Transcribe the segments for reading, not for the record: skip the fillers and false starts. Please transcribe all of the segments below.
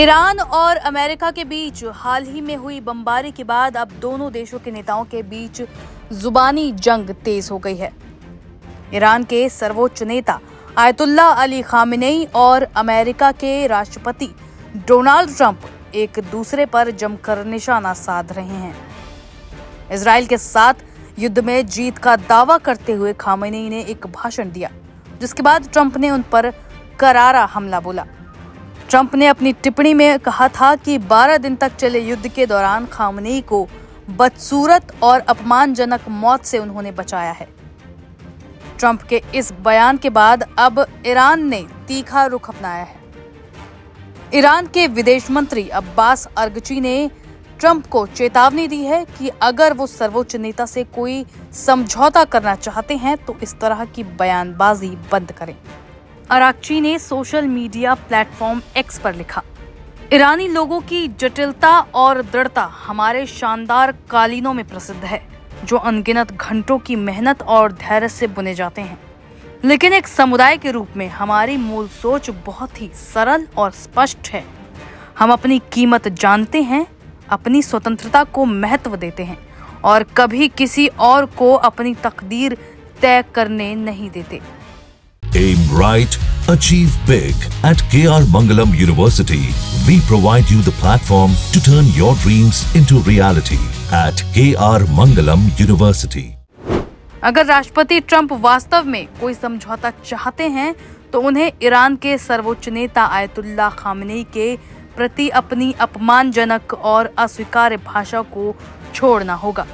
Iran और America के बीच हाल ही में हुई बमबारी के बाद अब दोनों देशों के नेताओं के बीच जुबानी जंग तेज हो गई है। ईरान के सर्वोच्च नेता आयतुल्ला अली खामेनेई और अमेरिका के राष्ट्रपति डोनाल्ड ट्रंप एक दूसरे पर जमकर निशाना साध रहे हैं। इजराइल के साथ युद्ध में जीत का दावा करते हुए खामेनेई ने एक भाषण दिया, जिसके बाद ट्रंप ने उन पर करारा हमला बोला। ट्रंप ने अपनी टिप्पणी में कहा था कि 12 दिन तक चले युद्ध के दौरान खामेनेई को बदसूरत और अपमानजनक मौत से उन्होंने बचाया है। ट्रंप के इस बयान के बाद अब ईरान ने तीखा रुख अपनाया है। ईरान के विदेश मंत्री अब्बास अरगची ने ट्रंप को चेतावनी दी है कि अगर वो सर्वोच्च नेता से कोई समझौता करना चाहते हैं तो इस तरह की बयानबाजी बंद करें। अरागची ने सोशल मीडिया प्लेटफॉर्म एक्स पर लिखा, ईरानी लोगों की जटिलता और दृढ़ता हमारे शानदार कालीनों में प्रसिद्ध है, जो अनगिनत घंटों की मेहनत और धैर्य से बुने जाते हैं। लेकिन एक समुदाय के रूप में हमारी मूल सोच बहुत ही सरल और स्पष्ट है। हम अपनी कीमत जानते हैं, अपनी स्वतंत्रता को महत्व देते हैं और कभी किसी और को अपनी तकदीर तय करने नहीं देते। Aim right, achieve big. At KR Mangalam University, we provide you the platform to turn your dreams into reality. At KR Mangalam University. अगर राष्ट्रपति ट्रंप वास्तव में कोई समझौता चाहते हैं तो उन्हें ईरान के सर्वोच्च नेता आयतुल्ला खामेनेई के प्रति अपनी अपमानजनक और अस्वीकार्य भाषा को छोड़ना होगा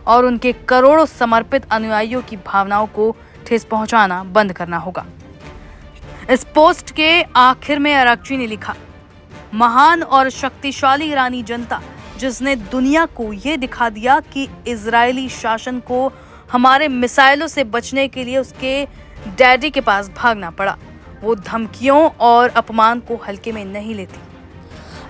और उनके करोड़ों समर्पित अनुयायियों की भावनाओं को ठेस पहुंचाना बंद करना होगा। इस पोस्ट के आखिर में अरागची ने लिखा, महान और शक्तिशाली ईरानी जनता जिसने दुनिया को ये दिखा दिया कि इजरायली शासन को हमारे मिसाइलों से बचने के लिए उसके डैडी के पास भागना पड़ा, वो धमकियों और अपमान को हल्के में नहीं लेती।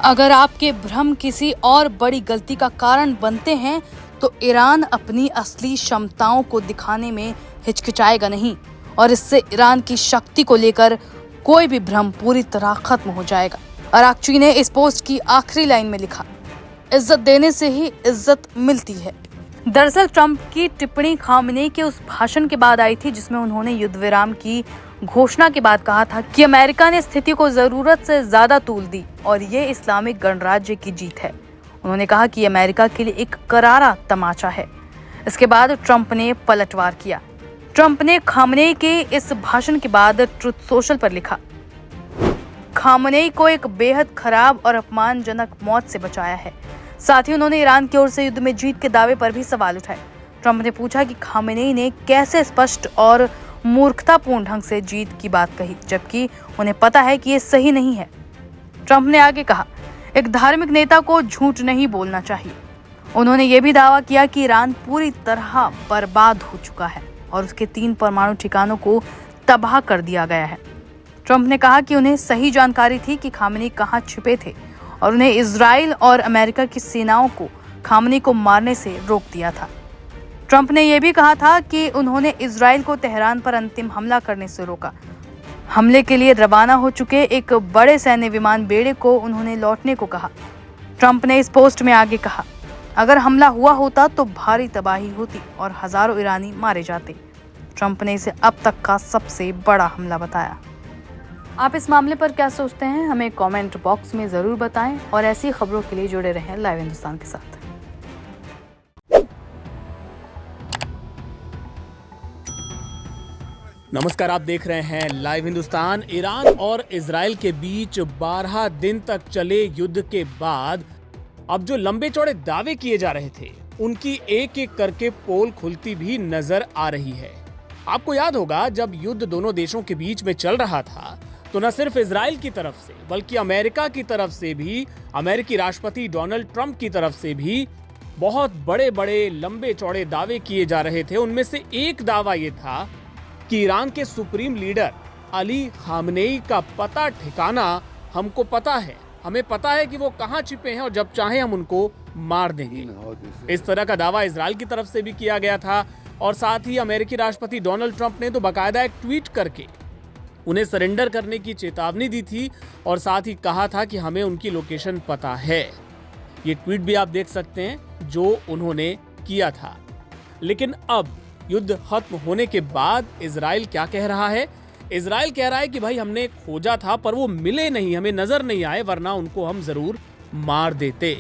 अगर आपके भ्रम किसी और बड़ी गलती का कारण बनते हैं तो ईरान अपनी असली क्षमताओं को दिखाने में हिचकिचाएगा नहीं और इससे ईरान की शक्ति को लेकर कोई भी भ्रम पूरी तरह खत्म हो जाएगा। अरागची ने इस पोस्ट की आखिरी लाइन में लिखा, इज्जत देने से ही इज्जत मिलती है। दरअसल ट्रंप की टिप्पणी खामेनेई के उस भाषण के बाद आई थी जिसमें उन्होंने युद्ध विराम की घोषणा के बाद कहा था कि अमेरिका ने स्थिति को जरूरत से ज्यादा तूल दी और ये इस्लामिक गणराज्य की जीत है। उन्होंने कहा कि अमेरिका के लिए एक करारा तमाचा है। इसके बाद ट्रंप ने पलटवार किया। ट्रंप ने खामेनेई के इस भाषण के बाद ट्रुथ सोशल पर लिखा, खामेनेई को एक बेहद खराब और अपमानजनक मौत से बचाया है। साथ ही उन्होंने ईरान की ओर से युद्ध में जीत के दावे पर भी सवाल उठाए। ट्रंप ने पूछा कि खामेनेई ने कैसे स्पष्ट और मूर्खतापूर्ण ढंग से जीत की बात कही, जबकि उन्हें पता है कि ये सही नहीं है। ट्रंप ने आगे कहा, एक धार्मिक नेता को झूठ नहीं बोलना चाहिए। उन्होंने ये भी दावा किया कि ईरान पूरी तरह बर्बाद हो चुका है और उसके 3 परमाणु ठिकानों को तबाह कर दिया गया है। ट्रंप ने कहा कि उन्हें सही जानकारी थी कि खामेनेई कहां छिपे थे और उन्हें इजराइल और अमेरिका की सेनाओं को खामेनेई को मारने से रोक दिया था। ट्रंप ने यह भी कहा था कि उन्होंने इजराइल को तेहरान पर अंतिम हमला करने से रोका। हमले के लिए रवाना हो चुके एक बड़े सैन्य विमान बेड़े को उन्होंने लौटने को कहा। ट्रंप ने इस पोस्ट में आगे कहा, अगर हमला हुआ होता तो भारी तबाही होती और हजारों ईरानी मारे जाते। ट्रंप ने इसे अब तक का सबसे बड़ा हमला बताया। आप इस मामले पर क्या सोचते हैं, हमें कमेंट बॉक्स में जरूर बताएं और ऐसी खबरों के लिए जुड़े रहें लाइव हिंदुस्तान के साथ। नमस्कार, आप देख रहे हैं लाइव हिंदुस्तान। ईरान और इजराइल के बीच 12 दिन तक चले युद्ध के बाद अब जो लंबे चौड़े दावे किए जा रहे थे उनकी एक एक करके पोल खुलती भी नजर आ रही है। आपको याद होगा, जब युद्ध दोनों देशों के बीच में चल रहा था तो न सिर्फ इजराइल की तरफ से बल्कि अमेरिका की तरफ से भी, अमेरिकी राष्ट्रपति डोनाल्ड ट्रंप की तरफ से भी बहुत बड़े बड़े लंबे चौड़े दावे किए जा रहे थे। उनमें से एक दावा यह था कि ईरान के सुप्रीम लीडर अली खामेनेई का पता ठिकाना हमको पता है, हमें पता है कि वो कहां छिपे हैं और जब चाहे हम उनको मार देंगे। इस तरह का दावा इजराइल की तरफ से भी किया गया था और साथ ही अमेरिकी राष्ट्रपति डोनाल्ड ट्रंप ने तो बाकायदा एक ट्वीट करके उन्हें सरेंडर करने की चेतावनी दी थी और साथ ही कहा था कि हमें उनकी लोकेशन पता है। ये ट्वीट भी आप देख सकते हैं जो उन्होंने किया था। लेकिन अब युद्ध खत्म होने के बाद इजराइल क्या कह रहा है? इजराइल कह रहा है कि भाई हमने खोजा था पर वो मिले नहीं, हमें नजर नहीं आए, वरना उनको हम जरूर मार देते।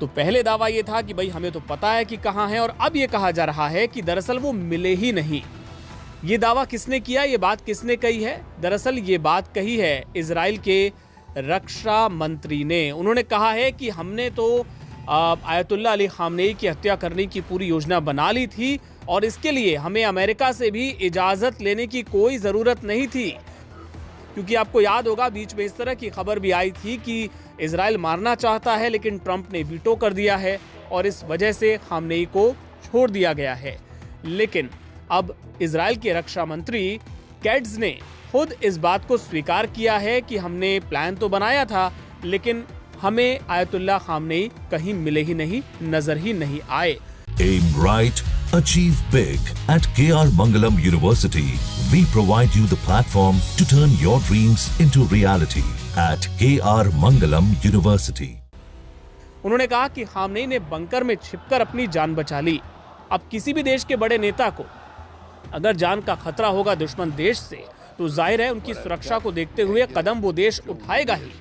तो पहले दावा ये था कि भाई हमें तो पता है कि कहां है, और अब ये कहा जा रहा है कि दरअसल वो मिले ही नहीं। ये दावा किसने किया, ये बात किसने कही है? दरअसल ये बात कही है इजराइल के रक्षा मंत्री ने। उन्होंने कहा है कि हमने तो आयतुल्लाह अली खामनेई की हत्या करने की पूरी योजना बना ली थी और इसके लिए हमें अमेरिका से भी इजाजत लेने की कोई जरूरत नहीं थी, क्योंकि आपको याद होगा बीच में इस तरह की खबर भी आई थी कि इजराइल मारना चाहता है लेकिन ट्रंप ने वीटो कर दिया है और इस वजह से खामनेई को छोड़ दिया गया है। लेकिन अब इजराइल के रक्षा मंत्री कैट्ज ने खुद इस बात को स्वीकार किया है कि हमने प्लान तो बनाया था लेकिन हमें आयतुल्लाह खामनेई कहीं मिले ही नहीं, नजर ही नहीं आए। Aim right, achieve big. At KR Mangalam University, we provide you the platform to turn your dreams into reality. At KR Mangalam University. उन्होंने कहा कि खामनेई ने बंकर में छिपकर अपनी जान बचा ली। अब किसी भी देश के बड़े नेता को अगर जान का खतरा होगा दुश्मन देश से, तो जाहिर है उनकी सुरक्षा को देखते हुए कदम वो देश उठाएगा ही।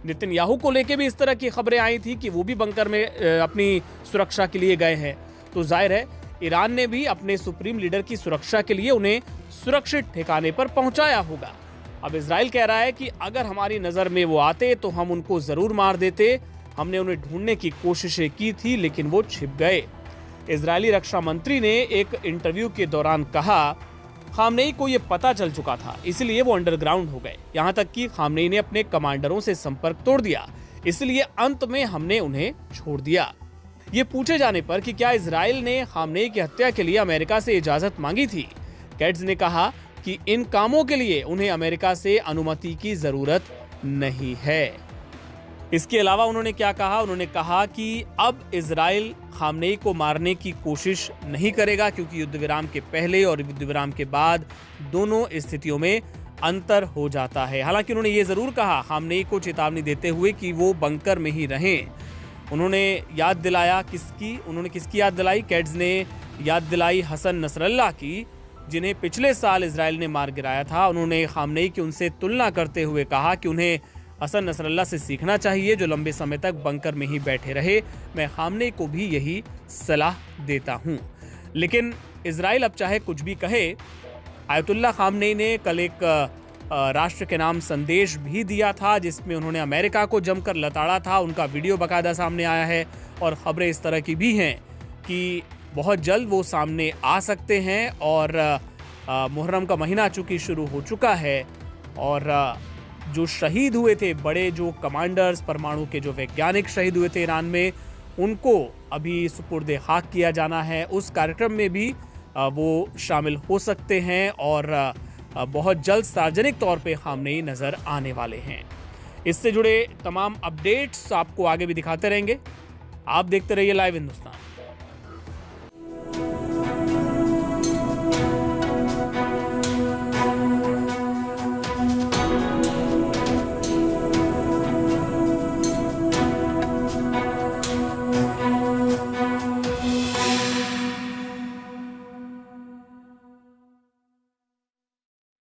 नेतन्याहू को लेके भी इस तरह की खबरें आई थी कि वो भी बंकर में अपनी सुरक्षा के लिए गए हैं। तो जाहिर है ईरान ने भी अपने सुप्रीम लीडर की सुरक्षा के लिए उन्हें सुरक्षित ठिकाने पर पहुंचाया होगा। अब इजराइल कह रहा है कि अगर हमारी नजर में वो आते तो हम उनको जरूर मार देते। हमने उन्हें ढूंढने की कोशिशें की थी लेकिन वो छिप गए। इजरायली रक्षा मंत्री ने एक इंटरव्यू के दौरान कहा, खामनेई को यह पता चल चुका था इसलिए वो अंडरग्राउंड हो गए। यहां तक कि खामनेई ने अपने कमांडरों से संपर्क तोड़ दिया, इसलिए अंत में हमने उन्हें छोड़ दिया। ये पूछे जाने पर कि क्या इजराइल ने खामनेई की हत्या के लिए अमेरिका से इजाजत मांगी थी, कैट्ज ने कहा कि इन कामों के लिए उन्हें अमेरिका से अनुमति की जरूरत नहीं है। इसके अलावा उन्होंने क्या कहा? उन्होंने कहा कि अब इजराइल खामनेई को मारने की कोशिश नहीं करेगा क्योंकि युद्ध विराम के पहले और युद्ध विराम के बाद दोनों स्थितियों में अंतर हो जाता है। हालांकि उन्होंने ये जरूर कहा खामनेई को चेतावनी देते हुए कि वो बंकर में ही रहें। उन्होंने याद दिलाया किसकी याद दिलाई? कैट्ज ने याद दिलाई हसन नसरल्लाह की, जिन्हें पिछले साल इजराइल ने मार गिराया था। उन्होंने खामनेई की उनसे तुलना करते हुए कहा कि उन्हें हसन नसरल्लाह से सीखना चाहिए जो लंबे समय तक बंकर में ही बैठे रहे। मैं खामनेई को भी यही सलाह देता हूं। लेकिन इजराइल अब चाहे कुछ भी कहे, आयतुल्लाह खामनेई ने कल एक राष्ट्र के नाम संदेश भी दिया था जिसमें उन्होंने अमेरिका को जमकर लताड़ा था। उनका वीडियो बाकायदा सामने आया है और खबरें इस तरह की भी हैं कि बहुत जल्द वो सामने आ सकते हैं। और मुहर्रम का महीना चूंकि शुरू हो चुका है और जो शहीद हुए थे, बड़े जो कमांडर्स, परमाणु के जो वैज्ञानिक शहीद हुए थे ईरान में, उनको अभी सुपुर्द खाक किया जाना है। उस कार्यक्रम में भी वो शामिल हो सकते हैं और बहुत जल्द सार्वजनिक तौर पे खामनेई नजर आने वाले हैं। इससे जुड़े तमाम अपडेट्स आपको आगे भी दिखाते रहेंगे। आप देखते रहिए लाइव हिंदुस्तान।